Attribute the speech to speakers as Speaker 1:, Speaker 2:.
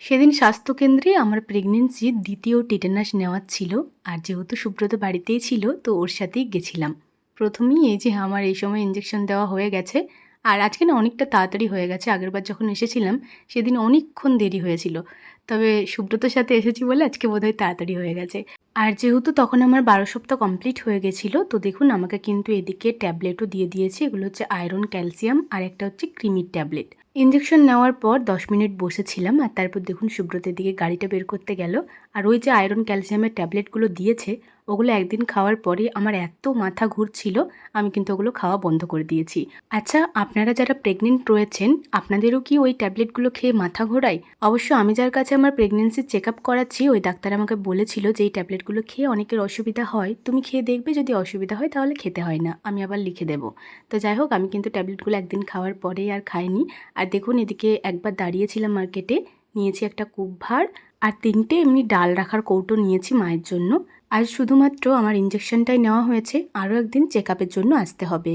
Speaker 1: সেদিন স্বাস্থ্যকেন্দ্রে আমার প্রেগনেন্সির দ্বিতীয় টিটেনাস নেওয়ার ছিল। আর যেহেতু সুব্রত বাড়িতেই ছিল তো ওর সাথেই গেছিলাম। প্রথমেই এই যে আমার এই সময় ইঞ্জেকশন দেওয়া হয়ে গেছে। আর আজকে না অনেকটা তাড়াতাড়ি হয়ে গেছে, আগেরবার যখন এসেছিলাম সেদিন অনেকক্ষণ দেরি হয়েছিল। তবে সুব্রতর সাথে এসেছি বলে আজকে বোধহয় তাড়াতাড়ি হয়ে গেছে। আর যেহেতু তখন আমার 12 সপ্তাহ কমপ্লিট হয়ে গেছিলো, তো দেখুন আমাকে কিন্তু এদিকে ট্যাবলেটও দিয়ে দিয়েছে। এগুলো হচ্ছে আয়রন, ক্যালসিয়াম আর একটা হচ্ছে ক্রিমির ট্যাবলেট। ইঞ্জেকশন নেওয়ার পর 10 মিনিট বসেছিলাম আর তারপর দেখুন সুব্রতের দিকে গাড়িটা বের করতে গেল। আর ওই যে আয়রন ক্যালসিয়ামের ট্যাবলেটগুলো দিয়েছে, ওগুলো একদিন খাওয়ার পরে আমার এত মাথা ঘুরছিল, আমি কিন্তু ওগুলো খাওয়া বন্ধ করে দিয়েছি। আচ্ছা, আপনারা যারা প্রেগনেন্ট রয়েছেন আপনাদেরও কি ওই ট্যাবলেটগুলো খেয়ে মাথা ঘোরায়? অবশ্য আমি যার কাছে আমার প্রেগনেন্সির চেক আপ করাচ্ছি ওই ডাক্তার আমাকে বলেছিল যে এই ট্যাবলেটগুলো খেয়ে অনেকের অসুবিধা হয়, তুমি খেয়ে দেখবে, যদি অসুবিধা হয় তাহলে খেতে হয় না, আমি আবার লিখে দেবো। তো যাই হোক, আমি কিন্তু ট্যাবলেটগুলো একদিন খাওয়ার পরেই আর খাইনি। আর দেখুন এদিকে একবার দাঁড়িয়েছিলাম মার্কেটে, নিয়েছি একটা কুবভার আর 3টে এমনি ডাল রাখার কৌটো নিয়েছি মায়ের জন্য। আজ শুধুমাত্র আমার ইঞ্জেকশনটাই নেওয়া হয়েছে, আরও একদিন চেক আপের জন্য আসতে হবে।